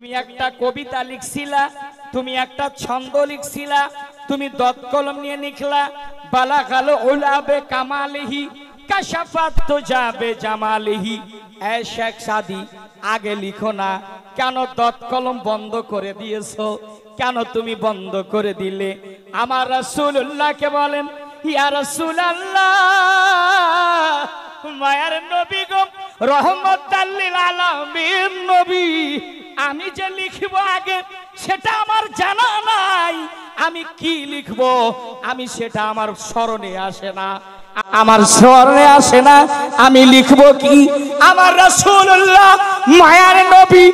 তুমি একটা কবিতা লিখছিলা, তুমি একটা ছন্দ লিখছিলা, তুমি দত কলম নিয়ে লিখলা বালাগাল উলাবে কামালিহি কাশাফাত তুজাবে জামালিহি। এ শেখ সাদি, আগে লিখো না কেন? দত কলম বন্ধ করে দিয়েছো কেন? তুমি বন্ধ করে দিলে। আমার রাসূলুল্লাহকে বলেন, ইয়া রাসূলুল্লাহ, মায়ার নবী গো, রহমাতাল লিল আলামিন নবী, আমি যে লিখব আগে সেটা আমার জানা নাই। আমি কি লিখব আমি সেটা আমার স্মরণে আসে না, আমার স্মরণে আসে না। আমি লিখব কি? আমার রাসূলুল্লাহ মায়ার নবী,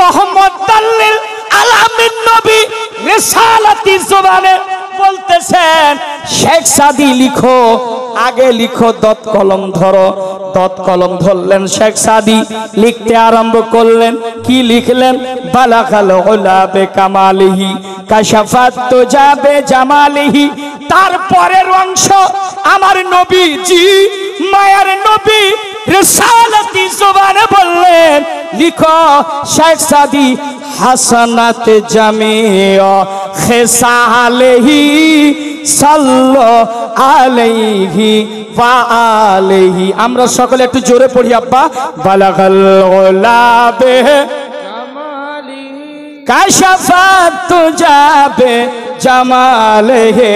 রহমাতাল লিল আলামিন নবী, রিসালাতি জবানে বলতেছেন, শেখ সাদি লিখো, আগে লিখো, দত কলম ধরো। দত কলম ধরলেন, শেখ সাদি লিখতে আরম্ভ করলেন। কি লিখলেন? বালাগাল উলাবে কামালিহি কাশাফাত তুজাবে জামালিহি। তারপরের অংশ আমার নবীজি মায়ার নবী রিসালাতি জবানে বললেন, লিখো শেখ সাদি, হাসানাত জামিয়া খিসালিহি সাল্লু আলাইহি ওয়া আলিহি। আমরা সকলে একটু জোরে পড়ি আব্বা। বালাগাল উলাবে কামালিহি কাশাফাত তুজাবে জামালিহি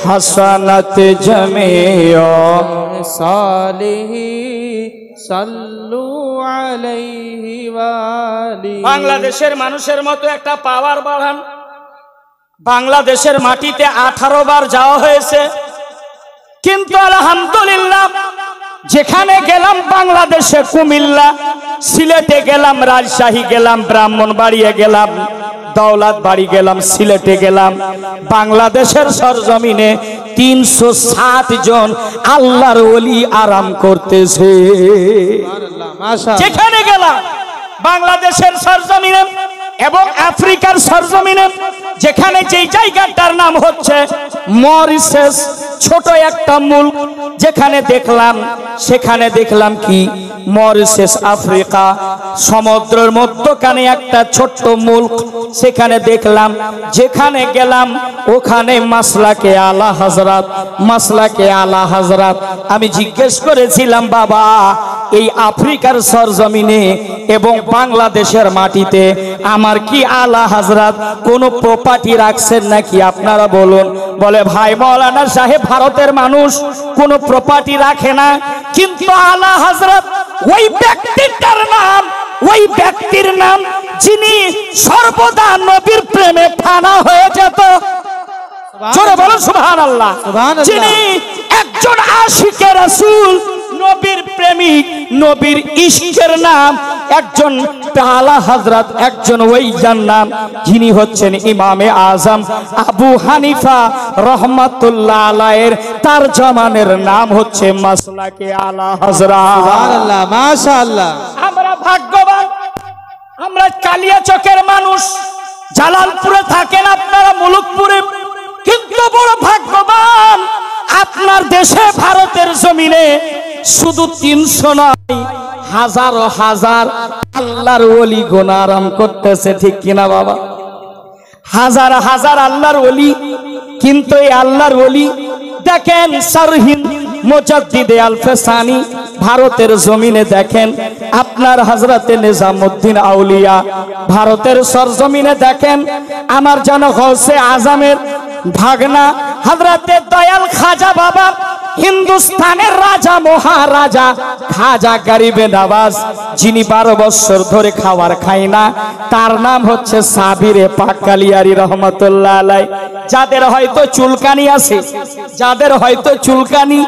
হাসানাত জামিয়া সালিহি সাল্লু আলাইহি ওয়া আলিহি। বাংলাদেশের মানুষের মতো একটা পাওয়ার বাড়ান। বাংলাদেশের মাটিতে 18 বার যাওয়া হয়েছে, কিন্তু আলহামদুলিল্লাহ যেখানে গেলাম, বাংলাদেশে কুমিল্লা, সিলেটে গেলাম, রাজশাহী গেলাম, ব্রাহ্মণবাড়িয়া গেলাম, দৌলত বাড়ি গেলাম, সিলেটে গেলাম, বাংলাদেশের সরজমিনে 360 জন আল্লাহর ওলি আরাম করতেছে। যেখানে গেলাম বাংলাদেশের সরজমিনে এবং আফ্রিকার সরজমিনে, যেখানে যেই জায়গাটার নাম হচ্ছে মরিশাস, ছোট একটা মুলক, যেখানে দেখলাম, সেখানে দেখলাম কি মরিশাস আফ্রিকা, সমুদ্রের মধ্যখানে একটা ছোট্ট মুলক, সেখানে দেখলাম। যেখানে গেলাম ওখানে মাসলাকে আলা হযরত, মাসলাকে আলা হযরত। আমি জিজ্ঞেস করেছিলাম, বাবা এই আফ্রিকার সরজমিনে এবং বাংলাদেশের মাটিতে আমার কি আলা হযরত কোনো প্রপার্টি রাখছেন নাকি? আপনারা বলুন। বলে, ভাই মাওলানা সাহেব, ভারতের মানুষ কোনো প্রপার্টি রাখে না, কিন্তু আলা হযরত ওই ব্যক্তিটার নাম, ওই ব্যক্তির নাম যিনি সর্বদা নবীর প্রেমে ফানা হয়ে যেত। জোরে বলুন সুবহানাল্লাহ। যিনি একজন আশিকে রাসূল, নবীর প্রেমিক, নবীর ইশকের নাম একজন আলা হযরত, একজন ওই নাম, যিনি হচ্ছেন ইমামে আজম আবু হানিফা রহমাতুল্লাহ আলাইহির, তার জামানের নাম হচ্ছে মাসলাকে আলা হযরত। সুবহানাল্লাহ, মাশাআল্লাহ। আমরা ভাগ্যবান, আমরা কালিয়াচকের মানুষ, জালালপুরে থাকেন আপনারা, মুলুকপুরে, কিন্তু বড় ভাগ্যবান আপনার দেশে ভারতের জমিনে শুধু 300 নয়, হাজারো হাজার আল্লাহর ওলি গোনা আরাম করতেছে। ঠিক কিনা বাবা? হাজার হাজার আল্লাহর ওলি, কিন্তু এই আল্লাহর ওলি দেখেন, শারহিন মুজাদ্দিদে আল-ফাসানি ভারতের জমিনে দেখেন, আপনার হযরতে নিজামউদ্দিন আউলিয়া ভারতের সরজমিনে দেখেন, আমার যেন গৌসে আজমের ভাগনা হযরতে দয়াল খাজা বাবা, হিন্দুস্তানের রাজা মহারাজা খাজা গরিবে নওয়াজ, যিনি 12 বছর ধরে খাবার খায় না, তার নাম হচ্ছে সাবিরে পাক কালিয়ারি রহমাতুল্লাহ আলাই। যাদের হয়তো চুলকানি আছে, যাদের হয়তো চুলকানি,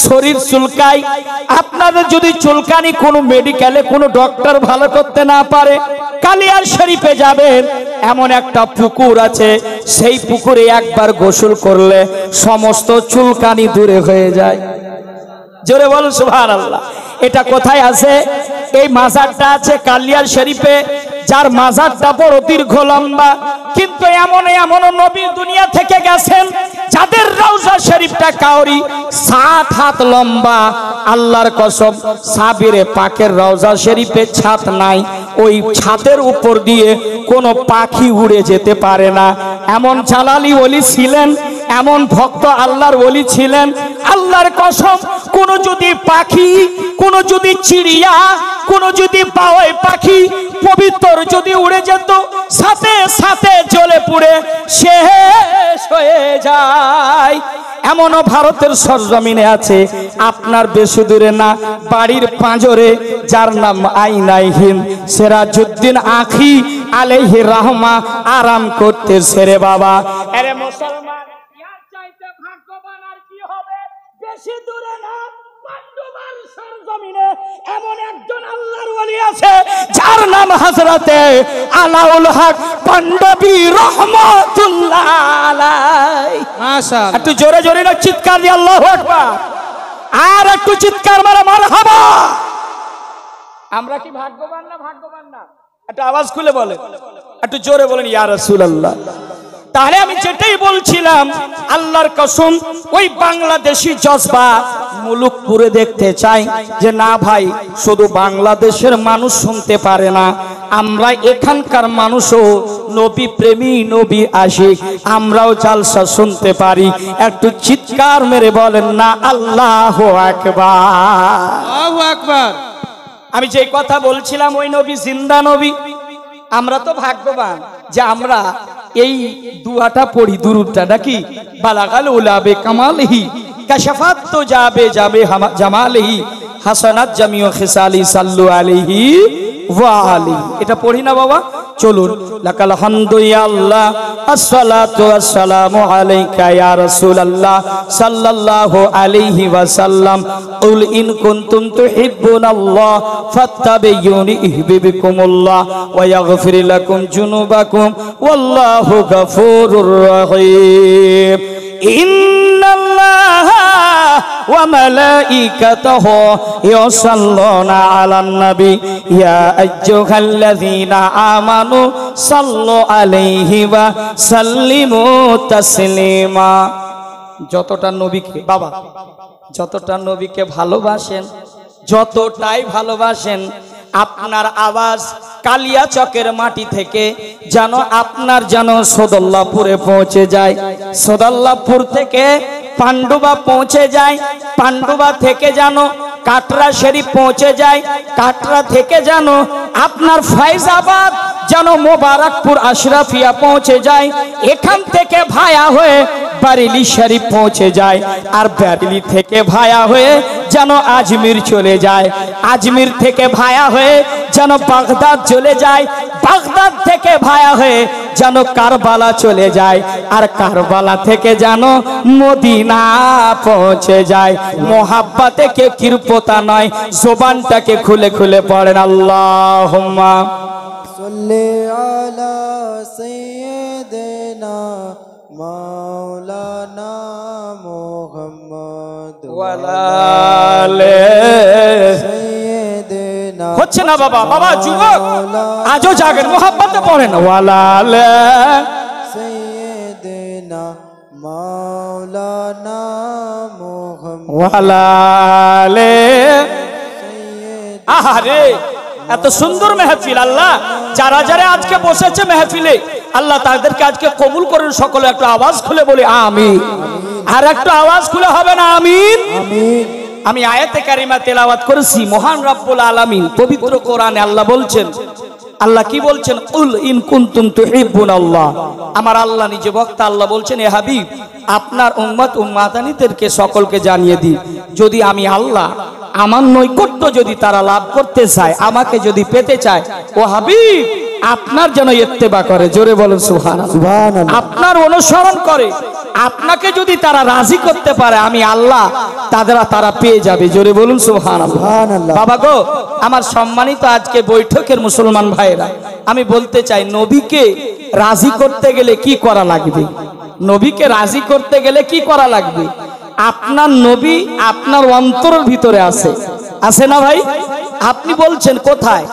শরীর চুলকায়, আপনাদের যদি চুলকানি কোনো মেডিকেলে কোনো ডক্টর ভালো করতে না পারে, কালিয়ার শরীফে যাবেন, এমন একটা পুকুর আছে, সেই পুকুরে একবার গোসল করলে সমস্ত চুলকানি দূরে হয়ে যায়। জোরে বলুন সুবহানাল্লাহ। এটা কোথায় আছে? এই মাজারটা আছে কালিয়ার শরীফে, যার মাজারটা বড় দীর্ঘ লম্বা, কিন্তু এমন নবী দুনিয়া থেকে গেছেন যাদের রওজা শরীফটা কাউরি 7 হাত লম্বা, আল্লাহর কসম সাবিরে পাকের রওজা শরীফে ছাদ নাই, ওই ছাদের উপর দিয়ে কোনো পাখি উড়ে যেতে পারে না। এমন জালালি ওলি ছিলেন, এমন ভক্ত আল্লাহর ওলি ছিলেন। আল্লাহর কসম কোন যদি পাখি, কোন যদি চিড়িয়া, কোন যদি পাওয়াই পাখি পবিত্র যদি উড়ে যেত, সাথে সাথে জ্বলে পুড়ে শেষ হয়ে যায়। এমনও ভারতের সরজমিনে আছে, আপনার বেশি দূরে না, বাড়ির পাঁজরে, যার নাম আইনাইহিন সিরাজউদ্দিন আখি আলাইহি রাহমা আরাম করতেছে রে বাবা। আরে মুসলমান, ইয়ার চাইতে ভাগ্যবান আর কি হবে? বেশি দূরে না, পাণ্ডবার সরজমিনে এমন একজন আল্লাহর ওলি আছে যার নাম হযরতে আলাউল হক পাণ্ডবী রহমাতুল্লাহ আলাইহি। মাশাআল্লাহ, একটু জোরে জোরে না চিৎকার দিয়ে আল্লাহু আকবার, আর একটু চিৎকার মারা মারহাবা। আমরা কি ভাগ্যবান না? ভাগ্যবান না? একটু আওয়াজ খুলে বলে, একটু জোরে বলেন ইয়া রাসূলুল্লাহ। তাহলে আমি যেটাই বলছিলাম, আল্লাহর কসম ওই বাংলাদেশি জজবা মুলুকপুরে দেখতে চাই যে না ভাই, শুধু বাংলাদেশের মানুষ শুনতে পারে না, আমরা এখানকার মানুষও নবী প্রেমী, নবী আশিক, আমরাও জালসা শুনতে পারি। একটু চিৎকার মেরে বলেন না আল্লাহু আকবার, আল্লাহু আকবার। আমি যে কথা বলছিলাম, ওই নবী জিন্দা নবী। আমরা তো ভাগ্যবান যে আমরা এই দুয়াটা পড়ি, দুরুদটা নাকি, বালাগাল উলাবে কামালহি কাশাফাত তো যাবে যাবে জামালহি হাসানাত জামিউ খিসালি সাল্লু আলাইহি ওয়া আলি। এটা পড়ি না বাবা? চলুন। লাকাল হামদু ইয়া আল্লাহ, আসসালাতু ওয়াসসালামু আলাইকা ইয়া রাসূলুল্লাহ সাল্লাল্লাহু আলাইহি ওয়াসাল্লাম। কুল ইন কুনতুম তুহিব্বুনাল্লাহ ফাত্তাবিউনি ইহবিবকুমুল্লাহ ওয়া ইয়াগফির লাকুম যুনুবাকুম ওয়াল্লাহু গফুরুর রহিম। ইন্নাল্লাহা ওয়া মালাইকাতাহু ইউসাল্লুনা আলান নবী ইয়া আইয়ুহাল্লাযীনা আমানু সাল্লু আলাইহি ওয়া সাল্লিমু তাসলিমা। যতটা নবীকে বাবা, যতটা নবীকে ভালোবাসেন, যতটাই ভালোবাসেন, আপনার আওয়াজ কালিয়াচকের মাটি থেকে যেন আপনার যেন সদল্লাপুরে পৌঁছে যায়, সদল্লাপুর থেকে পান্ডুবা পৌঁছে যায়, পান্ডুবা থেকে যেন কাটরা শরীফ পৌঁছে যায়, কাটরা থেকে যেন আপনার ফয়জাবাদ যেন মোবারকপুর আশরাফিয়া পৌঁছে যায়, এখান থেকে ভায়া হয়ে বারেলি শরীফ পৌঁছে যায়, আর বারেলি থেকে ভায়া হয়ে যেন আজমির চলে যায়, আজমির থেকে ভায়া হয়ে যেন বাগদাদ চলে যায়, বাগদাদ থেকে ভায়া হয়ে যেন কারবালা চলে যায়, আর কারবালা থেকে যেন মদিনা পৌঁছে যায়। মোহাব্বতে কে কৃপতা নয়, জবানটাকে খুলে খুলে পড়েন আল্লাহুম্মা সাল্লি আলা সাইয়্যিদিনা মাওলানা মুহাম্মদ ওয়া আলা সাইয়্যিদিনা। হচ্ছে না বাবা? বাবা যুবক আজও জাগেন, মোহাব্বতে পড়েন ওয়া আলা সাইয়্যিদিনা মাওলানা মুহাম্মদ ওয়া আলা সাইয়্যিদিনা। আহারে এত সুন্দর মেহফিল, আল্লাহ যারা যারা আজকে বসেছে মেহফিলে, আল্লাহ তাদেরকে আজকে কবুল করেন। সকলে একটু আওয়াজ খুলে বলি আমিন। আর একটু আওয়াজ খুলে হবে না আমিন? আমি আয়াতে কারিমা তেলাওয়াত করেছি, মহান রব্বুল আলামিন পবিত্র কোরআনে আল্লাহ বলছেন, আল্লাহ কি বলছেন? কুল ইন কুনতুম তুহিব্বুনাল্লাহ। আমার আল্লাহ নিজে বক্তা আল্লাহ বলছেন, এ হাবিব আপনার উম্মত উম্মাতানিদেরকে সকলকে জানিয়ে দিই, যদি আমি আল্লাহ আমার নৈকট্য যদি তারা লাভ করতে চায়, আমাকে যদি পেতে চায়, ও হাবিব আপনার যেন ইত্তেবা করে। জোরে বলেন সুবহানাল্লাহ। আপনার অনুসরণ করে, আপনাকে যদি তারা রাজি করতে পারে, আমি আল্লাহ তারা পেয়ে যাবে। জোরে বলুন সুবহানাল্লাহ। বাবা গো, আমার সম্মানিত আজকে বৈঠকের মুসলমান ভাইরা, আমি বলতে চাই, নবীকে রাজি করতে গেলে কি করা লাগবে? নবীকে রাজি করতে গেলে কি করা লাগবে? আপনার নবী আপনার অন্তরের ভিতরে আছে, আছে না ভাই? আপনি বলছেন কোথায়,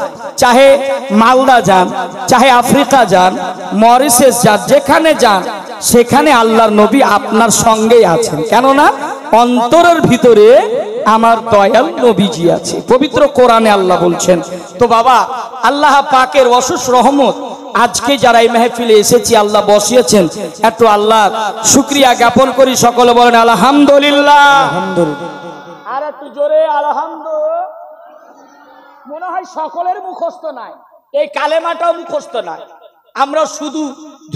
চাহে মালদা যান, চাহে আফ্রিকা যান, মরিশাস যান, যেখানে যান সেখানে আল্লাহর নবী আপনার সঙ্গেই আছেন। কেননা অন্তরের ভিতরে আমার দয়াল নবীজি আছে, পবিত্র কোরআনে আল্লাহ বলছেন। তো বাবা, আল্লাহ পাকের অশেষ রহমত, আজকে যারা এই মেহফিলে এসেছি আল্লাহ বসিয়েছেন, একটু আল্লাহ শুকরিয়া জ্ঞাপন করি। সকলে বলেন আলহামদুলিল্লাহ। আর একটু জোরে আলহামদুলিল্লাহ। মনে হয় সকলের মুখস্থ নাই, এই কালেমাটাও মুখস্থ নাই, আমরা শুধু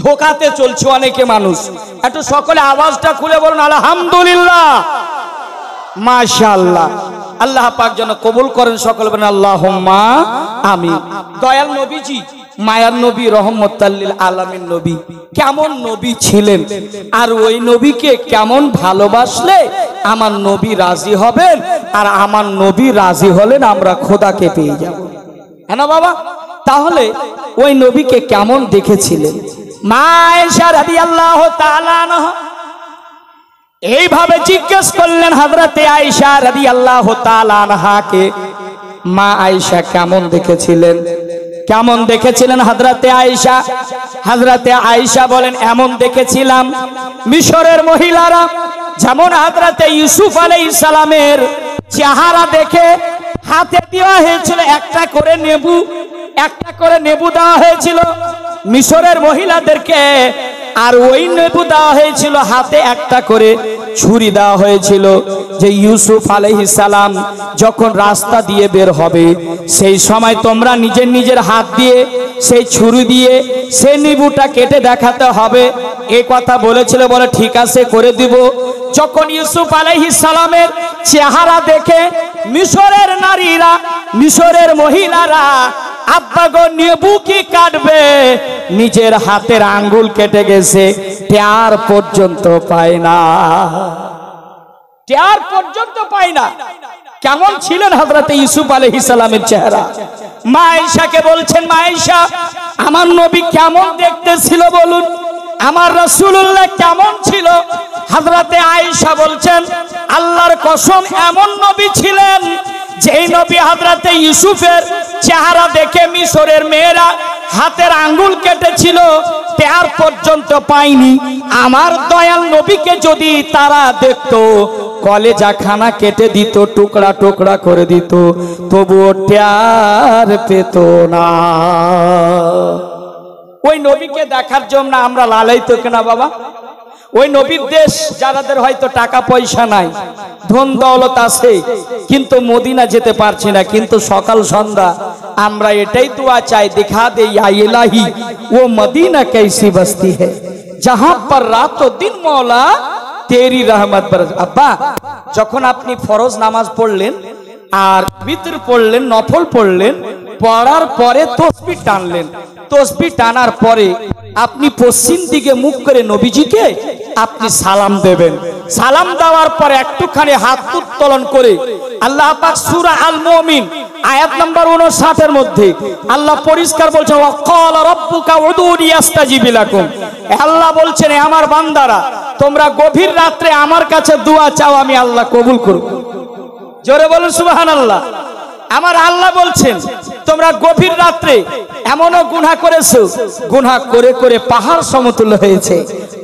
ধোকাতে চলছি অনেকে মানুষ। একটু সকলে আওয়াজটা খুলে বলুন আলহামদুলিল্লাহ, মাশাআল্লাহ। আল্লাহ পাক যেন কবুল করেন, সকলে বলেন আল্লাহুম্মা আমিন। দয়াল নবীজি, মায়ার নবী, রহমতাল লিল আলামিন নবী, কেমন নবী ছিলেন, আর ওই নবীকে কেমন ভালোবাসলে আমার নবী রাজি হবেন, আর আমার নবী রাজি হলেন আমরা খোদাকে পেয়ে যাব। হ্যাঁ না বাবা? তাহলে ওই নবীকে কেমন দেখেছিলেন? মা আয়েশা রাদিয়াল্লাহু তাআলা আনহা এইভাবে জিজ্ঞেস করলেন হযরতে আয়েশা রাদিয়াল্লাহু তাআলা আনহাকে, মা আয়েশা কেমন দেখেছিলেন? কেমন দেখেছিলেন হযরতে আয়েশা? হযরতে আয়েশা বলেন, এমন দেখেছিলাম মিশরের মহিলারা যেমন হযরতে ইউসুফ আলাইহিস সালামের চেহারা দেখে হাতে দেওয়া হয়েছিল একটা করে নেবু, একটা করে নেবু দেওয়া হয়েছিল মিশরের মহিলাদেরকে, আর ওই নেবু দেওয়া হয়েছিল হাতে একটা করে ছুরি দেওয়া হয়েছিল, যে ইউসুফ আলাইহিস সালাম যখন রাস্তা দিয়ে বের হবে সেই সময় তোমরা নিজের নিজের হাত দিয়ে সেই ছুরি দিয়ে সেই নেবুটা কেটে দেখাতে হবে। এই কথা বলেছিল, বলে ঠিক আছে করে দিব। যখন ইউসুফ আলাইহিস সালামের চেহারা দেখে মিশরের নারীরা, মিশরের মহিলারা, আব্বা গো নেবু কি কাটবে, নিজের হাতের আঙ্গুল কেটে গেছে, টেয়ার পর্যন্ত পায় না, টেয়ার পর্যন্ত পায় না। কেমন ছিলেন হযরতে ইউসুফ আলাইহিস সালামের চেহারা? মা আয়েশাকে বলছেন, মা আয়েশা আমার নবী কেমন দেখতে ছিল বলুন, আমার রাসূলুল্লাহ কেমন ছিল? হযরতে আয়েশা বলছেন, আল্লাহর কসম এমন নবী ছিলেন যেই নবী হযরতে ইউসুফের চেহারা দেখে মিশরের মেয়েরা হাতের আঙ্গুল কেটেছিল, টেয়ার পর্যন্ত পায়নি। আমার দয়াল নবীকে যদি তারা দেখতো, কলেজা খানা কেটে দিত, টুকরা টুকরা করে দিত, তবুও টেয়ার পেত না। ওই নবীকে দেখার জন্য আমরা লালায়িত কেনা বাবা? ওই নবীর দেশ যাদের হয়তো টাকা পয়সা নাই, ধন দৌলত আছে, কিন্তু মদিনা যেতে পারছি না, কিন্তু সকাল সন্ধ্যা আমরা এটাই দোয়া চাই, দেখা দে ইয়া ইলাহি ও মদিনা कैसी बस्ती है जहां पर रात दिन मौला तेरी रहमत बरस। আব্বা, যখন আপনি ফরজ নামাজ পড়লেন আর বিতর পড়লেন, নফল পড়লেন, পড়ার পরে তাসবিহ টানলেন, তাসবিহ টানার পরে আপনি পশ্চিম দিকে মুখ করে নবীজিকে আপনি সালাম দেবেন। সালাম দেওয়ার পরে একটুখানি হাত উত্তোলন করে আল্লাহ পাক সূরা আল মুমিন আয়াত নাম্বার 59 এর মধ্যে আল্লাহ পরিষ্কার বলছেন, ওয়াকালা রাব্বুকা উদুনি আস্তাজিব লাকুম। আল্লাহ বলছেন, আমার বান্দারা তোমরা গভীর রাত্রে আমার কাছে দোয়া চাও, আমি আল্লাহ কবুল করব। জোরে বলুন সুবহানাল্লাহ। আমার আল্লাহ বলছেন, তোমরা গভীর রাত্রে এমনও গুনাহ করেছো, গুনাহ করে করে পাহাড় সমতুল্য হয়েছে,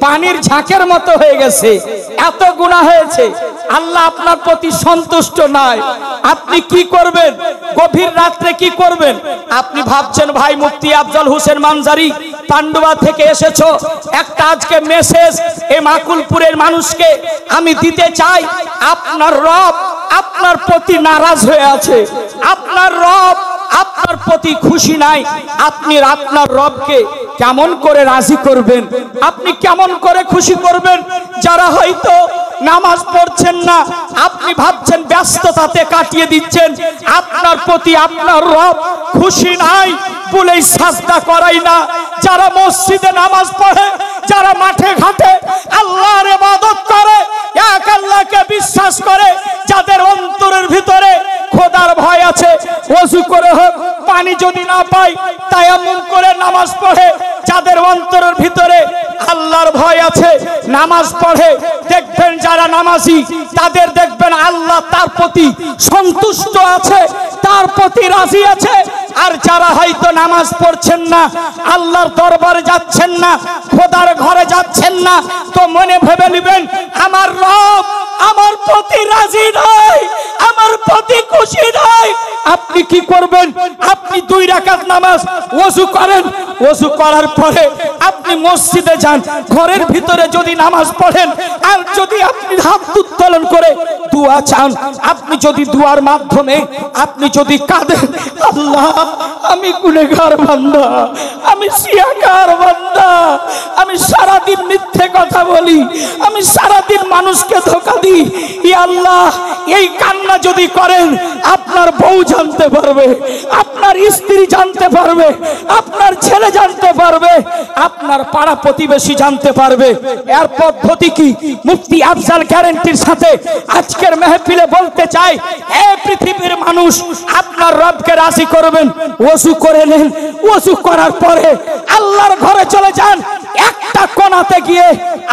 পানির ঝাঁকের মতো হয়ে গেছে, এত গুনাহ হয়েছে, আল্লাহ আপনার প্রতি সন্তুষ্ট নয়। আপনি কি করবেন? গভীর রাত্রে কি করবেন? আপনি ভাবছেন ভাই মুফতি আফজল হোসেন মানজারি পান্ডুয়া থেকে এসেছো, একটা আজকে মেসেজ এই মাকুলপুরের মানুষকে আমি দিতে চাই। আপনার রব আপনার প্রতি নারাজ হয়ে আছে, আপনার রব আপনার প্রতি খুশি নাই। আপনি আপনার রবকে কেমন করে রাজি করবেন? আপনি কেমন করে খুশি করবেন? যারা হয়তো নামাজ পড়ছেন না, আপনি ভাবছেন ব্যস্ততাতে কাটিয়ে দিচ্ছেন, আপনার প্রতি আপনার রব খুশি নাই বলেই সাজদা করাই না। যারা মসজিদে নামাজ পড়ে, যারা মাঠে ঘাটে আল্লাহর ইবাদত করে, এক আল্লাহকে বিশ্বাস করে, যাদের অন্তরের ভিতরে খোদার ভয় আছে ওযু করে হোক, পানি যদি না পাই তায়াম্মুম করে নামাজ পড়ে, যাদের অন্তরের ভিতরে আল্লাহর ভয় আছে নামাজ পড়ে, দেখবেন যারা নামাজি তাদের দেখবেন আল্লাহ তার প্রতি সন্তুষ্ট আছে, তার প্রতি রাজি আছে। আর যারা হয়তো নামাজ পড়ছেন না, আল্লাহর দরবারে যাচ্ছেন না, খোদার ঘরে যাচ্ছেন না, তো মনে ভেবে নেবেন আমার রব আমার প্রতি রাজি নয়, আমার প্রতি খুশি নয়। আপনি কি করবেন? আপনি 2 রাকাত নামাজ ওযু করেন, ওযু করার পরে আপনি মসজিদে যান, ঘরের ভিতরে যদি নামাজ পড়েন আর যদি আপনি হাত উত্তোলন করে দোয়া চান, আপনি যদি দোয়ার মাধ্যমে আপনি যদি কাঁদেন, আল্লাহ আমি গুনাহগার বান্দা, আমি সিয়াকার বান্দা, আমি সারাদিন মিথ্যে কথা বলি, আমি সারাদিন মানুষকে ধোঁকা দিই, ইয়া আল্লাহ এই কান্না যদি করেন আপনার বউ জানতে পারবে, আপনার স্ত্রী জানতে পারবে, আপনার ছেলে জানতে পারবে, আপনার পাড়া প্রতিবেশী জানতে পারবে। এর পদ্ধতি কি? মুফতি আফজাল গ্যারান্টির সাথে আজকের মেহফিলে বলতে চাই, হে পৃথিবীর মানুষ, আপনার রবকে রাজি করবেন, ওযু করে নেন, ওযু করার পরে আল্লাহর ঘরে চলে যান, একটা কোণাতে গিয়ে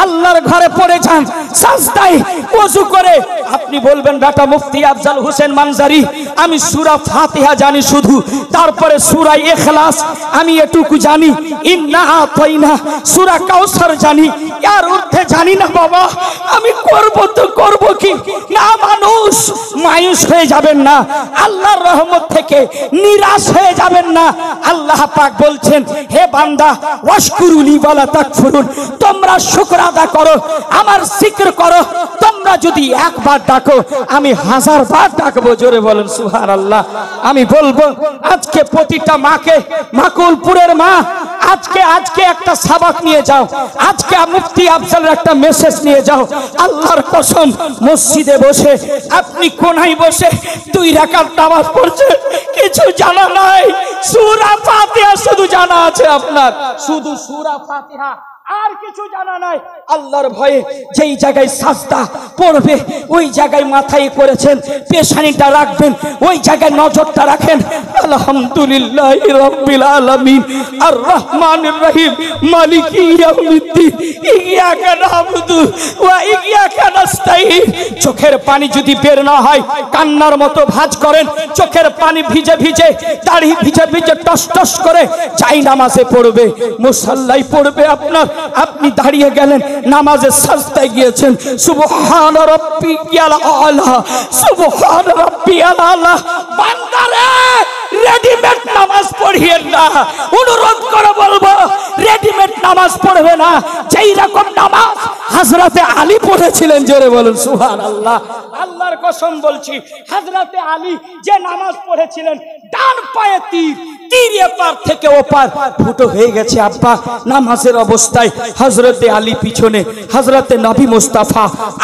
আল্লাহর ঘরে পড়ে যান সাজদায় ওযু করে। আপনি বলবেন বেটা মুফতি আফজাল হোসেন মানজারি আমি সূরা ফাতিহা জানি শুধু, তারপরে সূরা ইখলাস আমি এটুকু জানি, ইন্না আতাইনা সূরা কাউসার জানি, এর ঊর্ধ্বে জানি না বাবা। আমি করব তো করব কি না? মানুষ মায়ুস হয়ে যাবেন না, আল্লাহর রহমত থেকে নিরাশ হয়ে যাবেন না। আল্লাহ পাক বলছেন, হে বান্দা ওয়াশকুরুলি ওয়ালা তাকফুরুন, তোমরা শুকর আদা করো, আমার জিকির করো। তোমরা যদি একবার ডাকো আমি 1000 বার ডাকবো। জোরে বলেন সুবহানাল্লাহ। আমি বলবো আজকে প্রতিটা মাকে, মাকুলপুরের মা, আজকে একটা সাবাক নিয়ে যাও, আজকে মুফতি আফজালের একটা মেসেজ নিয়ে যাও। আল্লাহর কসম মসজিদে বসে আপনি কোনায় বসে 2 রাকাত নামাজ পড়ছেন, কিছু জানা নাই, সূরা ফাতিহা শুধু জানা আছে আপনার, শুধু সূরা ফাতিহা, আর কিছু জানা নাই। আল্লাহর ভয়ে যেই জায়গায় সাজদা পড়বে ওই জায়গায় মাথায় করেছেন পেশানিটা রাখবেন, ওই জায়গায় নজরটা রাখেন। আলহামদুলিল্লাহি রাব্বিল আলামিন আর রহমানির রহিম মালিকি ইয়াউমিদ্দিন ইয়্যাকা না'বুদু ওয়া ইয়্যাকা নাস্তাঈন। চোখের পানি যদি বের না হয় কান্নার মতো ভাঁজ করেন, চোখের পানি ভিজে ভিজে, দাড়ি ভিজে ভিজে টস টস করে চাই নামাজে পড়বে, মুসাল্লায় পড়বে আপনার। আপনি দাঁড়িয়ে গেলেন নামাজে সাজদায় গিয়েছেন, সুবহান রাব্বিয়াল আলা, সুবহান রাব্বিয়াল আলা। বান্দারে রেডিমেড নামাজ পড়িয়েন না, অনুরোধ করে বলবো রেডিমেড নামাজ পড়বে না। যেই রকম নামাজ হযরতে আলী পড়েছিলেন, জোরে বলেন সুবহানাল্লাহ। আল্লাহর কসম বলছি, হযরতে আলী যে নামাজ পড়েছিলেন, ডান পায়ে তীর, তীর এপার থেকে ওপার ফুটো হয়ে গেছে আব্বা নামাজের অবস্থায়। হযরতে আলী পিছনে, হযরতে নবী মুস্তাফা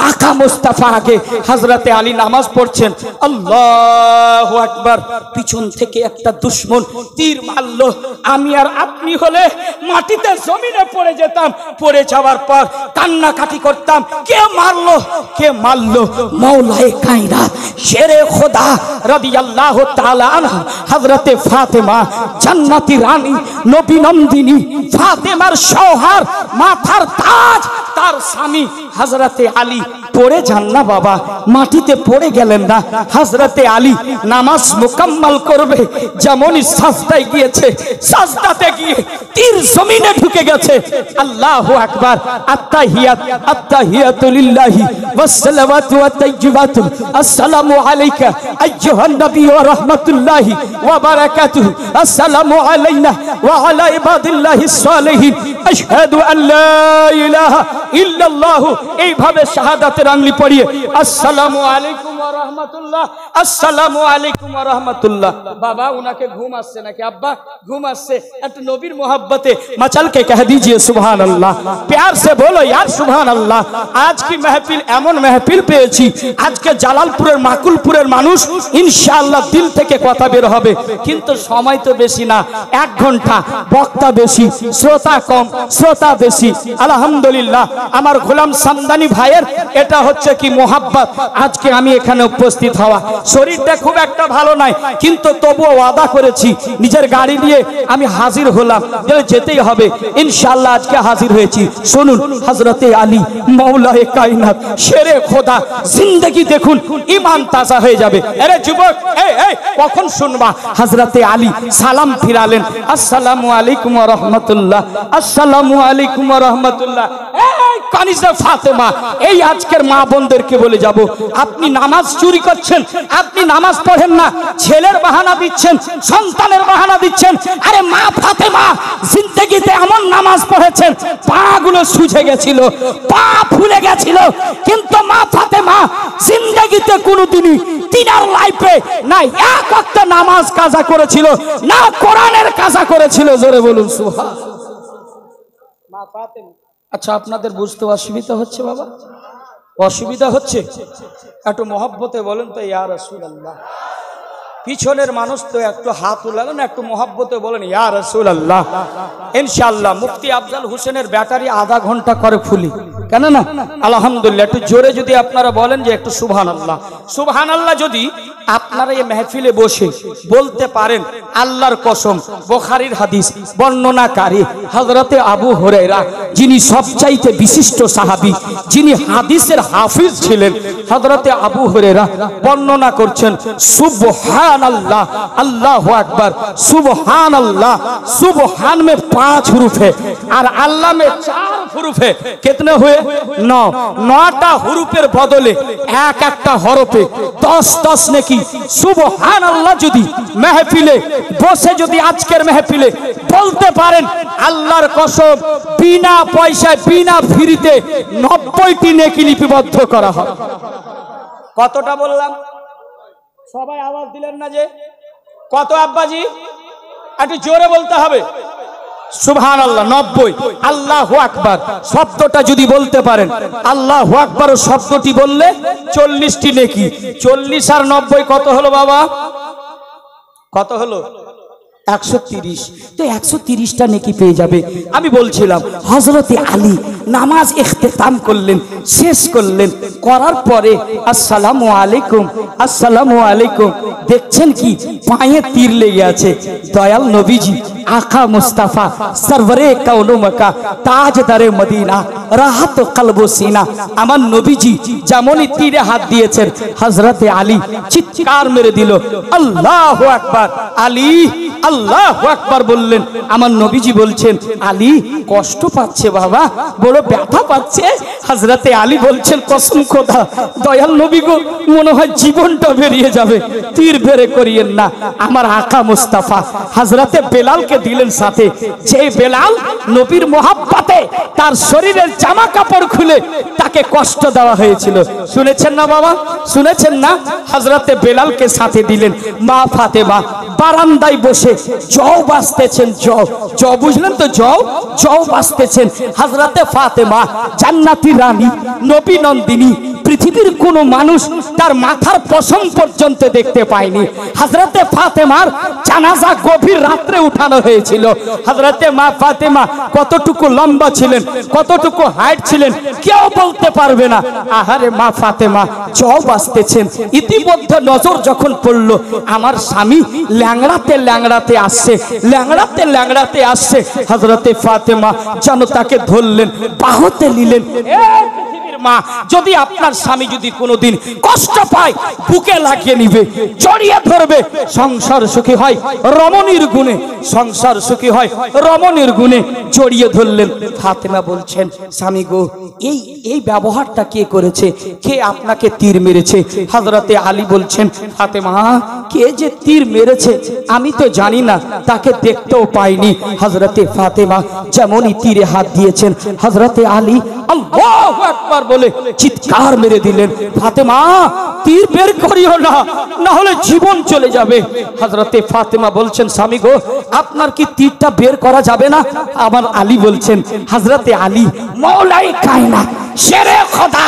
আকা মুস্তাফা আগে, হযরতে আলী নামাজ পড়ছেন। আল্লাহু আকবার। পিছন থেকে একটা দুশমন তীর মারলো, আমি আর আপনি হলে মাটিতে জমিনে পড়ে যেতাম। পড়ে যাওয়ার পর কান্নাকাটি করতাম, কে মারলো, কে মারলো? মাওলায়ে কায়নাত শেরে খোদা রাদিয়াল্লাহু তাআলা আনহা হযরতে ফাতেমা জান্নাতি রানী, নবী নন্দিনী, ফাতেমার সওহার, মাথার তাজ, তার স্বামী হযরতে আলী পড়ে যান না বাবা, মাটিতে পড়ে গেলেন না। হযরতে আলী নামাজ মুকাম্মাল করবে, যেমনই সাজদায় গিয়েছে, সাজদাতে গিয়ে তীর জমিনে ঢুকে গেছে। আল্লাহু আকবার। আত্তাহিয়াত, আত্তাহিয়াতু লিল্লাহি ওয়াস সালাওয়াতু ওয়াত তাইয়্যিবাতু, আসসালামু আলাইকা আইয়ুহান নবী ওয়া রাহমাতুল্লাহি ওয়া বারাকাতুহু, আসসালামু আলাইনা ওয়া আলা ইবাদিল্লাহিস সালিহিন, আশহাদু আন লা ইলাহা ইল্লাল্লাহ। এইভাবে শাহাদাতের আঙ্গুলি পড়িয়ে আসসালামু আলাইকুম ওয়া রাহমাতুল্লাহ, আসসালামু আলাইকুম ওয়া রাহমাতুল্লাহ। বাবা উনাকে ঘুম আসছে নাকি? আব্বা ঘুম আসছে? একটু নবীর मोहब्बते मचल के कह दीजिए सुभान अल्लाह, प्यार से बोलो यार सुभान अल्लाह। आज की महफिल एमन महफिल পেয়েছি, আজকে জালালপুরের মাকুলপুরের মানুষ ইনশাআল্লাহ দিল থেকে কথা বের হবে, কিন্তু সময় তো বেশি না, 1 ঘন্টা, বক্তা বেশি, শ্রোতা কম, শ্রোতা বেশি। আলহামদুলিল্লাহ আমার গোলাম সামদানি ভাইয়ের এটা হচ্ছে কি মোহাব্বত। আজকে আমি এখানে এখানে উপস্থিত হওয়া। শরীরটা খুব একটা ভালো নাই, কিন্তু তবুও ওয়াদা করেছি, নিজের গাড়ি নিয়ে আমি হাজির হলাম, যেতেই হবে ইনশাআল্লাহ। আজকে হাজির হয়েছি। শুনুন, হযরতে আলী মওলায়ে কায়নাত শেরে খোদা, জিন্দেগি দেখুন, ঈমান তাজা হয়ে যাবে। আরে যুবক, এই কখন শুনবা? হযরতে আলী সালাম ফিরালেন, আসসালামু আলাইকুম ওয়া রাহমাতুল্লাহ, আসসালামু আলাইকুম ওয়া রাহমাতুল্লাহ। এই কানিজা ফাতেমা, এই আজকের মা বোনদেরকে বলে যাব, আপনি নামাজ চুরি করছেন, আপনি নামাজ পড়েন না, ছেলের বাহানা দিচ্ছেন, সন্তানের বাহানা দিচ্ছেন। আরে মা ফাতেমা জিন্দেগিতে এমন নামাজ পড়েছেন, পা গুলো সুজে গেছিল, পা ফুলে গেছিল, কিন্তু মা ফাতেমা জিন্দেগিতে কোনোদিনই তিনার লাইফে না এক ওয়াক্ত নামাজ কাজা করেছিল, না কোরআনের কাজা করেছিল। জোরে বলুন সুবহানাল্লাহ। মা ফাতেমা। আচ্ছা, আপনাদের বুঝতে অসুবিধা হচ্ছে বাবা? অসুবিধা হচ্ছে? একটু মহব্বতে বলেন তো ইয়া রাসূলুল্লাহ। পিছনের মানুষ তো একটু হাত উলালেন, একটু মহব্বতে বলেন ইয়া রাসূলুল্লাহ। ইনশাআল্লাহ মুফতি আফজাল হোসেনের ব্যাটারি আধা ঘন্টা করে ফুলি, কেন না? আলহামদুলিল্লাহ। একটু জোরে যদি আপনারা বলেন যে একটু সুবহানাল্লাহ, সুবহানাল্লাহ যদি আপনারা এই মেহফিলে বসে বলতে পারেন, আল্লাহর কসম, বুখারীর হাদিস বর্ণনাকারী হযরতে আবু হুরায়রা, যিনি সবচাইতে বিশিষ্ট সাহাবী, যিনি হাদিসের হাফিজ ছিলেন, হযরতে আবু হুরায়রা বর্ণনা করছেন, सुबहानल्लाह, अल्लाह अकबर, सुबहानल्लाह। सुबहान में 5 हरूफ है और अल्लाह में 4 हरूफ है। कितने हुए? 9। 9टा हरूफेर बदले एक एकटा हरफे 10-10 नेकी। सुबहानल्लाह যদি মেহফিলে বসে যদি আজকের মেহফিলে বলতে পারেন, আল্লাহর কসম বিনা পয়সায় বিনা ফ্রিতে 90টি নেকি লিপিবদ্ধ করা হয়। কতটা বললাম? সবাই আওয়াজ দিলেন না যে? কত আব্বাজি? একটু জোরে বলতে হবে। সুবহানাল্লাহ 90। আল্লাহু আকবার শব্দটা যদি বলতে পারেন, আল্লাহু আকবার শব্দটি বললে 40টি নেকি। 40 আর 90 কত হলো বাবা? কত হলো? 130। তো 130টা নেকি পেয়ে যাবে। আমি বলছিলাম হযরতে আলী নামাজ ইখতিতাম করলেন, শেষ করলেন, করার পরে আসসালামু আলাইকুম, আসসালামু আলাইকুম, দেখছেন কি পায়ে তীর লেগে আছে। দয়াল নবীজি আকা মুস্তাফা সরওয়ারে কাউন মক্কা তাজদারে মদিনা রাহাত কলব সিনা, আমার নবীজি যেমনই তীরে হাত দিয়েছেন, হযরতে আলী চিৎকার মেরে দিল, আল্লাহু আকবার। আলী আল্লাহু আকবার বললেন। আমার নবীজি বলছেন, আলী কষ্ট পাচ্ছে বাবা, বড় ব্যথা পাচ্ছে। হযরতে আলী বলছেন, কসম খোদা দয়াল নবী গো, মনে হয় জীবনটা বেরিয়ে যাবে, তীর বেরে করিয়েন না। আমার আকা মুস্তাফা হযরতে বেলালকে দিলেন সাথে, যে বেলাল নবীর মোহাব্বতে তার শরীরের জামা কাপড় খুলে তাকে কষ্ট দেওয়া হয়েছিল। শুনেছেন না বাবা? শুনেছেন না? হযরতে বেলালকে সাথে দিলেন। মা ফাতেমা বারান্দায় বসে জও বাজতেছেন, জও বুঝলেন তো? জও বাজতেছেন। হযরতে ফাতেমা জান্নাতি রানী, নবী নন্দিনী, পৃথিবীর কোন মানুষ তার মাথার পশম পর্যন্ত দেখতে পায়নি। হযরতে ফাতেমার জানাজা গভীর রাত্রে উঠানো হয়েছিল। হযরতে মা ফাতেমা কতটুকু লম্বা ছিলেন, কতটুকু হাইট ছিলেন, কেউ বলতে পারবে না। আহারে মা ফাতেমা জও বাজতেছেন। ইতিমধ্যে নজর যখন পড়লো, আমার স্বামী ল্যাংড়াতে ল্যাংড়াতে আসছে, ল্যাংড়াতে ল্যাংড়াতে আসছে। হযরতে ফাতেমা যেন তাকে ধরলেন, বাহুতে নিলেন। মা, যদি আপনার স্বামী যদি কোনোদিন কষ্ট পায়, বুকে লাগিয়ে নিবে, জড়িয়ে ধরবে, সংসার সুখী হয় রমণীর গুণে, সংসার সুখী হয় রমণীর গুণে। জড়িয়ে ধরলেন। ফাতেমা বলছেন, স্বামী গো, এই ব্যবহারটা কে করেছে? কে আপনাকে তীর মেরেছে? হযরতে আলী বলছেন, ফাতেমা কে যে তীর মেরেছে আমি তো জানি না, তাকে দেখতেও পাইনি। হযরতে ফাতেমা যেমনই তীরে হাত দিয়েছেন, হযরতে আলী আল্লাহু আকবার বলে চিৎকার মেরে দিলেন, ফাতেমা তীর বের করিও না, না হলে জীবন চলে যাবে। হযরতে ফাতেমা বলছেন, স্বামী গো, আপনার কি তীরটা বের করা যাবে না? আমার আলী বলছেন, হযরতে আলী মওলায়ে কায়নাত শেরে খোদা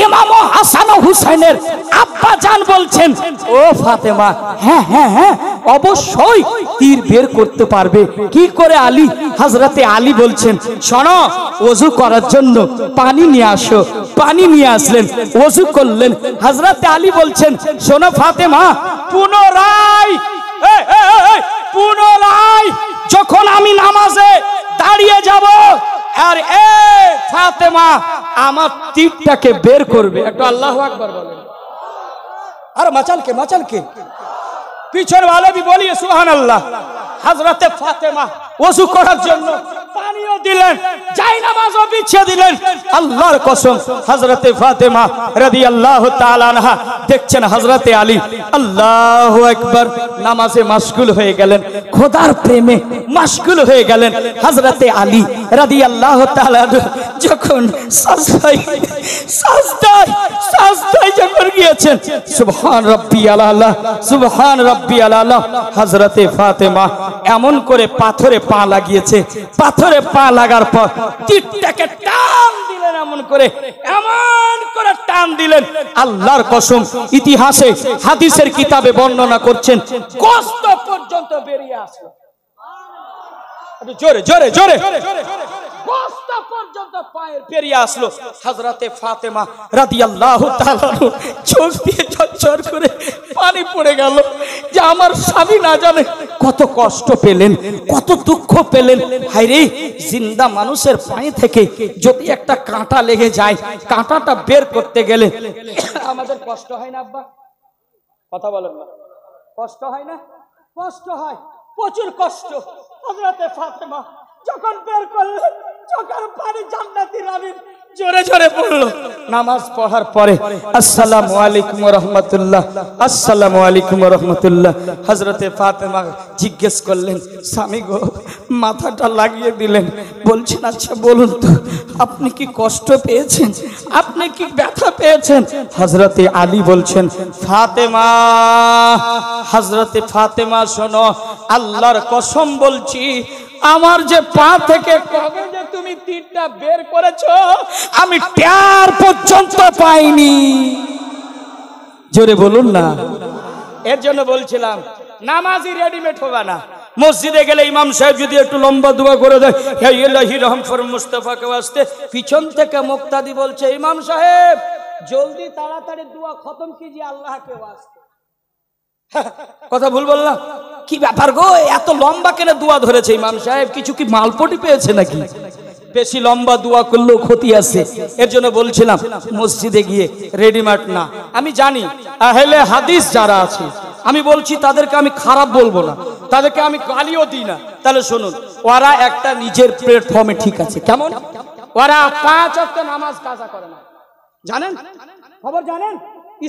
ইমাম হাসান ও হুসাইনের আব্বা জান বলছেন, ও ফাতেমা, হ্যাঁ হ্যাঁ হ্যাঁ, অবশ্যই তীর বের করতে পারবে। কি করে আলী? হযরতে আলী বলছেন, শোনো, ওযু করার জন্য পানি নিয়ে আসো। পানি নিয়ে আসলেন, ওযু করলেন। হযরতে আলী বলছেন, শোনো ফাতেমা, পুনরায় যখন আমি নামাজে দাঁড়িয়ে যাব, আর ফাতেমা আমার তীরটাকে বের করবে। একটু আল্লাহু আকবার বলেন। আর মাচালকে পিছনে वाले भी बोलिए सुभान अल्लाह। हजरत फातिमा ওযু করার জন্য পানিও দিলেন, জায়নামাজও বিছিয়ে দিলেন। আল্লাহর কসম, হযরতে ফাতিমা রাদিয়াল্লাহু তাআলা আনহা দেখছেন হযরতে আলী আল্লাহু আকবার নামাজে মাশগুল হয়ে গেলেন, খোদার প্রেমে মাশগুল হয়ে গেলেন। হযরতে আলী রাদিয়াল্লাহু তাআলা যখন সাজদায় যখন গিয়েছেন, সুবহান রাব্বিয়াল আলা, সুবহান রাব্বিয়াল আলা, হযরতে ফাতিমা এমন করে পাথরে পা লাগিয়েছে। পাথরে পা লাগার পর তীরটাকে টান দিলেন, এমন করে টান দিলেন। আল্লাহর কসম, ইতিহাসে হাদিসের কিতাবে বর্ণনা করছেন, কষ্ট পর্যন্ত বেরিয়ে আসলো। জোরে জোরে জোরে কষ্ট পর্যন্ত পায়ের বেরিয়ে আসলো। হযরতে ফাতেমা রাদিয়াল্লাহু তাআলা চোখ দিয়ে ঝরঝর করে পানি পড়ে গেল, যে আমার স্বামী না জানে কত কষ্ট পেলেন, কত দুঃখ পেলেন। হায়রে, জিন্দা মানুষের পায়ে থেকে যদি একটা কাঁটা লেগে যায়, কাঁটাটা বের করতে গেলে আমাদের কষ্ট হয় না আব্বা? কথা বলেন না, কষ্ট হয় না? কষ্ট হয়, প্রচুর কষ্ট। হযরতে ফাতেমা যখন বের করলেন, চোখের পানি জান্নাতি রানীর জোরে জোরে পড়ল। নামাজ পড়ার পরে আসসালামু আলাইকুম ওয়া রাহমাতুল্লাহ, আসসালামু আলাইকুম ওয়া রাহমাতুল্লাহ। হযরতে ফাতেমা জিজ্ঞেস করলেন, স্বামী গো, মাথাটা লাগিয়ে দিলেন। বলছেন, আচ্ছা বলুন তো, আপনি কি কষ্ট পেয়েছেন? আপনি কি ব্যথা পেয়েছেন? হযরতে আলী বলছেন, ফাতেমা, হযরতে ফাতেমা শোনো, আল্লাহর কসম বলছি, আমার যে পা থেকে কবে যে তুমি তীরটা বের করেছো, আমি টের পর্যন্ত পাইনি। জোরে বলুন না। এর জন্য বলছিলাম, নামাজি রেডিমেড হবে না। মসজিদে গেলে ইমাম সাহেব যদি একটু লম্বা দোয়া করে দেয়, হে ইলাহি রহম ফর মুস্তাফাকে ওয়াস্তে, পিছন থেকে মুক্তাদি বলছে, ইমাম সাহেব জলদি তাড়াতাড়ি দোয়া খতম কিজিয়ে আল্লাহকে ওয়াস্তে। কথা ভুল বললাম? কি ব্যাপার গো, এত লম্বা কেন দোয়া ধরেছে ইমাম সাহেব? কিছু কি মালপটি পেয়েছে নাকি? বেশি লম্বা দোয়া করলেও ক্ষতি আছে। এর জন্য বলছিলাম, মসজিদে গিয়ে রেডিমেড না। আমি জানি আহলে হাদিস যারা আছে, আমি বলছি তাদেরকে আমি খারাপ বলবো না, তাদেরকে আমি গালিও দিই না। তাহলে শুনুন, ওরা একটা নিজের প্ল্যাটফর্মে ঠিক আছে। কেমন? ওরা 5 ওয়াক্ত নামাজ কাজা করে না, জানেন? খবর জানেন?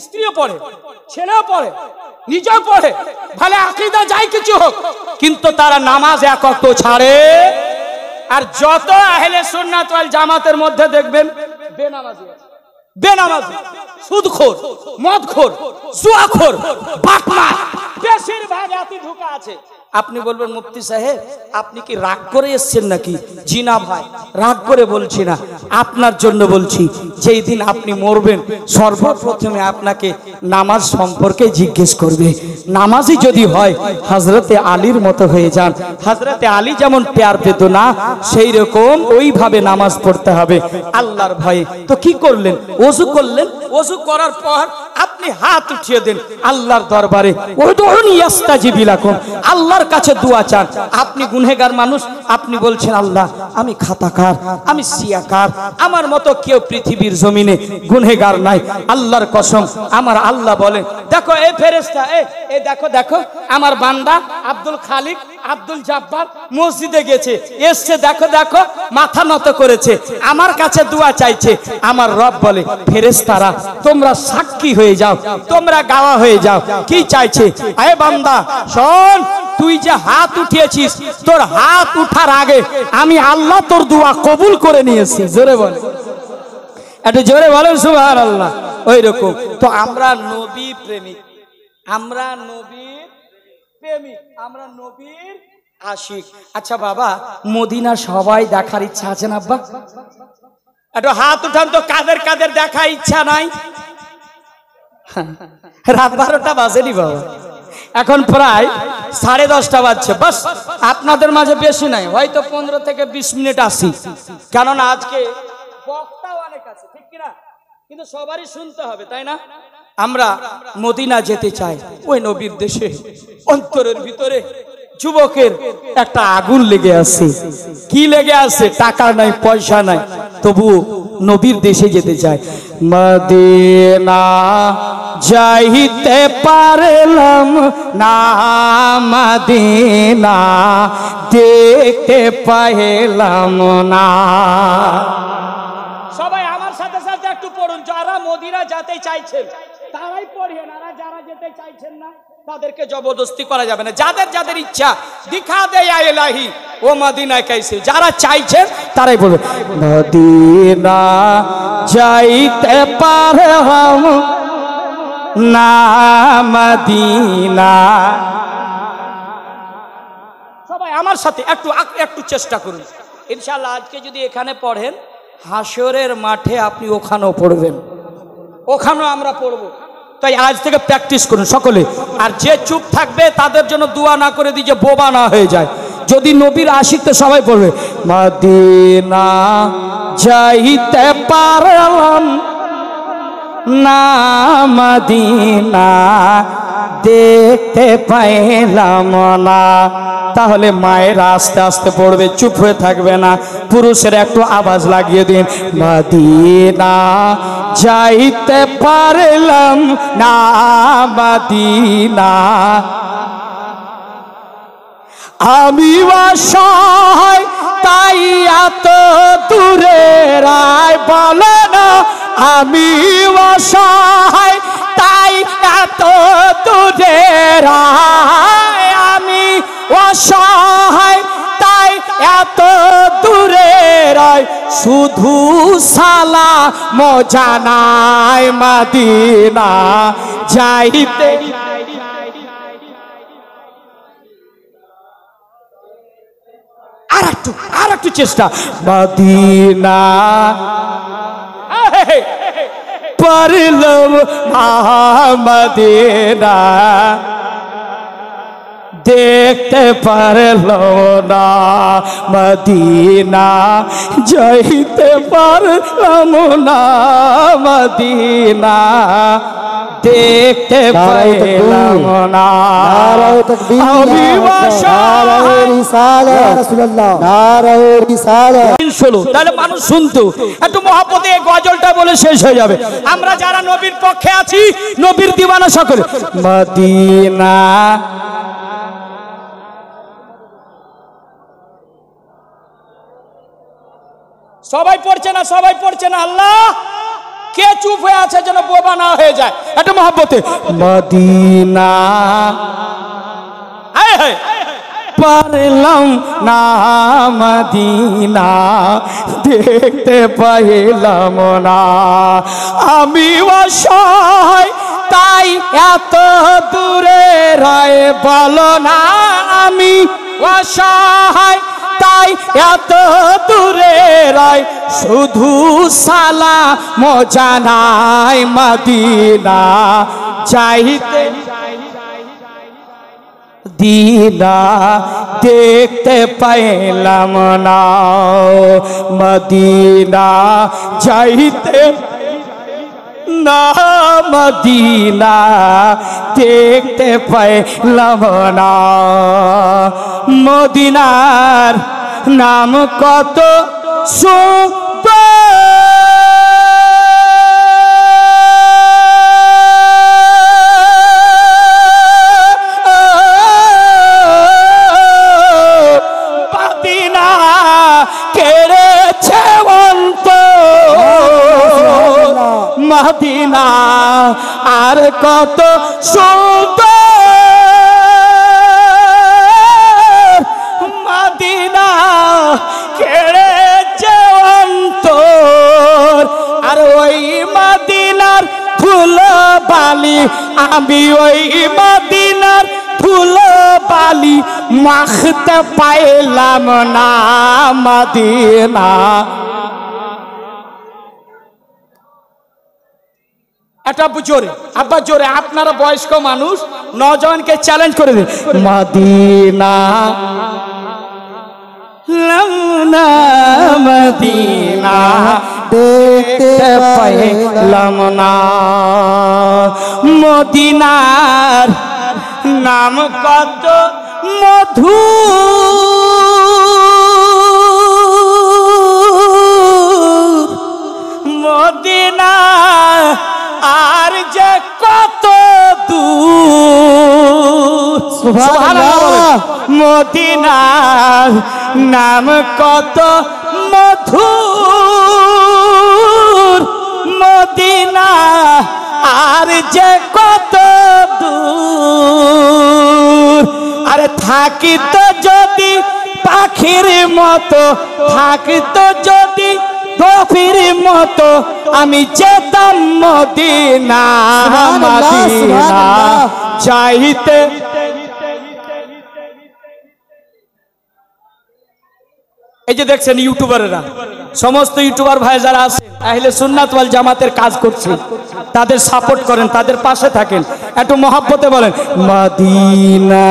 স্ত্রীও পড়ে, ছেলেও পড়ে, নিজেও পড়ে, ভালো আকীদা যাই কিছু হোক, কিন্তু তারা নামাজ 1 ওয়াক্ত ছাড়ে। আর যত আহলে সুন্নাত ওয়াল জামাতের মধ্যে দেখবেন বেনামাজি, বেনামাজি, সুদখোর, মদখোর, জুয়াখোর, বাটমার, বেশিরভাগ এত ঢুকা আছে। আপনি বলবেন, মুফতি সাহেব আপনি কি রাগ করে এসেছেন নাকি? জি না ভাই, রাগ করে বলছি না, আপনার জন্য বলছি। যেই দিন আপনি মরবেন, সর্বপ্রথমে আপনাকে নামাজ সম্পর্কে জিজ্ঞেস করবে। নামাজি যদি হয় হযরতে আলীর মতো হয়ে যান। হযরতে আলী যেমন প্যার পেত না, সেই রকম ওইভাবে নামাজ পড়তে হবে আল্লাহর ভয়ে। তো কি করলেন? ওযু করলেন। ওযু করার পর আপনি হাত উঠিয়ে দেন আল্লাহর দরবারে, উদউনি ইস্তাজিব লাকুম, আল্লাহর কাছে দোয়া চান। আপনি গুনহেগার মানুষ, আপনি বলছেন, আল্লাহ আমি খাতাকার, আমি সিয়াকার, আমার মতো কেউ পৃথিবীর জমিনে গুনহেগার নাই। আল্লাহর কসম, আমার আল্লাহ বলেন, দেখো এই ফেরেশতা, এই দেখো দেখো আমার বান্দা আব্দুল খালিক, আব্দুল জাব্বার মসজিদে গেছে, এসছে, দেখো দেখো মাথা নত করেছে, আমার কাছে দোয়া চাইছে। আমার রব বলে, ফেরেশতারা তোমরা সাক্ষী হয়ে যাও, তোমরা গাওয়া হয়ে যাও। কি চাইছে? আরে বান্দা শোন, তুই যে হাত উঠিয়েছিস, তোর হাত উঠার আগে আমি আল্লাহ তোর দোয়া কবুল করে নিয়েছি। জোরে বলে, একটু জোরে বলেন সুবহানাল্লাহ। ওই রকম তো আমরা নবী প্রেমিক, আমরা নবীর প্রেমিক, আমরা নবীর আশিক। আচ্ছা বাবা, মদিনা সবাই দেখার ইচ্ছা আছে না আব্বা? একটু হাত উঠান তো, কাদের কাদের দেখা ইচ্ছা নাই? রাত 12টা বাজেনি বাবা, এখন প্রায় 10:30 বাজছে, বাস আপনাদের মাঝে বেশি নাই, হয়তো 15 থেকে 20 মিনিট আসি, কেননা আজকে বক্তাও অনেক আছে, ঠিক কিনা? কিন্তু সবারই শুনতে হবে, তাই না? আমরা মদিনা যেতে চাই, ওই নবীর দেশে। অন্তরের ভিতরে যুবকের একটা আগুন লেগে আছে। কি লেগে আছে? টাকা নাই, পয়সা নাই, তবু নবীর দেশে যেতে চায়। মদিনা যাইতে পারলাম না, মদিনা দেখতে পাইলাম না। সবাই আমার সাথে সাথে একটু পড়ুন, যারা মদিনা যেতে চাইছেন তারাই পড়েন, আর যারা যেতে চাইছেন না তাদেরকে জবরদস্তি করা যাবে না। যাদের যাদের ইচ্ছা, দিখা দে ইয়া ইলাহি ও মদিনা কাইসে, যারা চাইছেন তারাই বলবে মদিনা যাইতে পারলাম না, মদিনা। সবাই আমার সাথে একটু চেষ্টা করুন, ইনশাআল্লাহ আজকে যদি এখানে পড়েন, হাসরের মাঠে আপনি ওখানেও পড়বেন, ওখানেও আমরা পড়ব। তাই আজ থেকে প্র্যাকটিস করুন সকলে। আর যে চুপ থাকবে তাদের জন্য দোয়া না করে দিই যে বোবা না হয়ে যায়। যদি নবীর আশিক তো সবাই পড়বে মদিনা যাইতে পারলাম না, মদিনা দেখতে পাইলাম না। তাহলে মায়েরা আস্তে আস্তে পড়বে, চুপ হয়ে থাকবে না। পুরুষের একটু আওয়াজ লাগিয়ে দিন, মদিনা যাইতে পারলাম না, মদিনা। আমি অসহায় তাই এত দূরে রায়, বলো না আমি অসহায় তাই এত দূরে রায়, আমি অসহায় তাই এত দূরে রায়, শুধু সালাম জানাই মদিনা যাইতে। আর একটু চেষ্টা, মদিনা পারলাম মদিনা দেখতে পারলো না, মদিনা যাইতে পারলাম না, মদিনা দেখতে পাইলাম না। তাহলে মানুষ শুনতো, একটু মহব্বতে গজলটা বলে শেষ হয়ে যাবে। আমরা যারা নবীর পক্ষে আছি, নবীর দিওয়ানা সকলে মদিনা। সবাই পড়ছে না, সবাই পড়ছে না। আল্লাহ, কে চুপ হয়ে আছে যেন বোবা না হয়ে যায়। একটা মহব্বতে মদিনা পারলাম না, মদিনা দেখতে পাইলাম না, আমি অসহায় তাই এত দূরে রয়ে, বলো না আমি অসহায় তাই এত দূরে রয়, শুধু সালাম জানাই মদিনা যাইতে। দিনা দেখতে পাইলাম না, মদিনা যাইতে না, মদিনা দেখতে পাইলাম না। মদিনার নাম কত সুন্দর, মদিনা কেড়েছে অন্তর, মদিনা আর কত সুন্দর, মদিনা কেড়েছে অন্তর। আর ওই মদিনার ফুল বালি, আমি ওই মদিনার ফুল বালি মাখতে পাইলাম না, মদিনা। এটা জোরে আব্বা জোরে, আপনারা বয়স্ক মানুষ, নওজওয়ানকে চ্যালেঞ্জ করে দিন। মদিনা লামনা মদিনা দেখতে পাইলাম না, মদিনার নাম কত মধু, মদিনা আর যে কত দূর, সুবহানাল্লাহ, মদিনার নাম কত মধুর, মদিনা আর যে কত দূর। আরে থাকিত যদি পাখির মতো, থাকিত যদি কফির মতো, আমি যেতাম মদিনা, মদিনা চাইতে। এই যে দেখছেন ইউটিউবাররা, সমস্ত ইউটিউবার ভাই যারা আছে আহলে সুন্নাত ওয়াল জামাতের কাজ করছে, তাদের সাপোর্ট করেন, তাদের পাশে থাকেন, একটু মহব্বতে বলেন মদিনা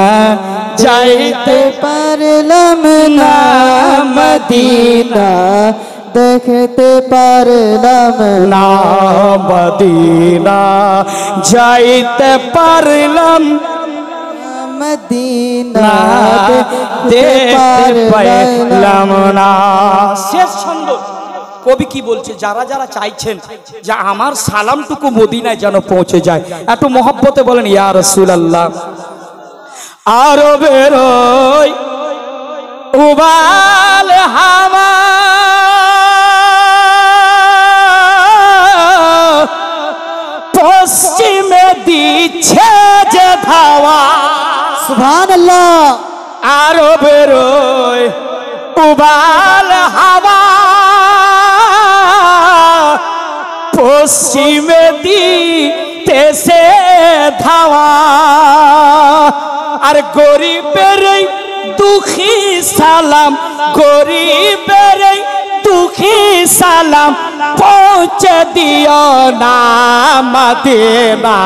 যাইতে পারলাম না, মদিনা দেখতে পারলাম না, মদিনা যাইতে পারলাম, মদিনা দেখতে পারলাম না। শেষ ছন্দ কবি কি বলছে, যারা যারা চাইছেন যে আমার সালামটুকু মদিনায় যেন পৌঁছে যায়, একটু মহব্বতে বলেন ইয়া রাসূলুল্লাহ। আরবের ওই উবাল হাওয়া পশ্চিমে দিচ্ছে যে ধাওয়া, সুবহানাল্লাহ। আরবের ওই উবাল হাওয়া পশ্চিমে দিতেছে ধাওয়া, আর গরিবের দুঃখী সালাম, গরিবের দুঃখী সালাম পৌঁছে দিও না, মদিনা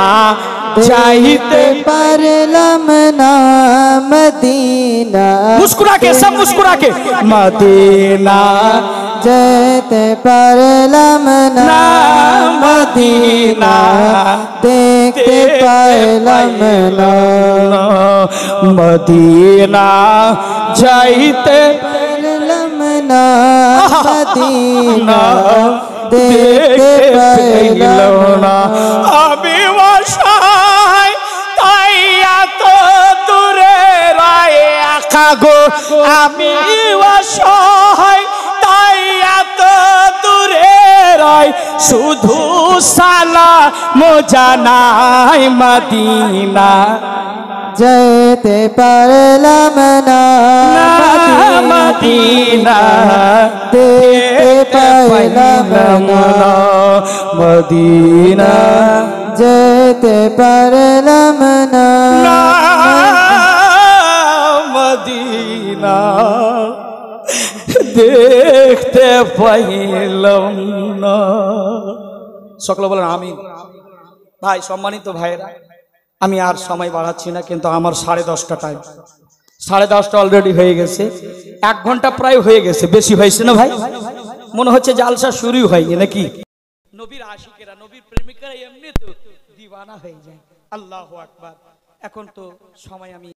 চাইতে পারলাম না, মদিনা মুস্কুরা के सब मुस्कुरा के मदीना যেতে পারলাম না, मदीना দেখতে পারলাম না, मदीना जाइते পারলাম না, মদিনা দেখতে পারলাম না। আমি অসহায় তাই এত দূরে রয়ে একা গো, আমি অসহায় তাই এত দূরে রয়, শুধু সালাম জানাই মদিনা যেতে পারলাম না, মদিনা দেখতে পারলাম না, মদিনা যেতে পারলাম না, মদিনা দেখতে পাইলাম না। সকলে বলেন আমিন। ভাই সম্মানিত ভাইরা, আমি আর সময় বাড়াচ্ছি না, কিন্তু আমার 10:30টা টাইম, 10:30টা অলরেডি হয়ে গেছে, 1 ঘন্টা প্রায় হয়ে গেছে, বেশি হয়েছে না ভাই? মনে হচ্ছে জালসা শুরু হয়নি নাকি? নবীর আশিকেরা, নবীর প্রেমিকারা এমনি তো দিওয়ানা হয়ে যায়। আল্লাহু আকবার। এখন তো সময় আমি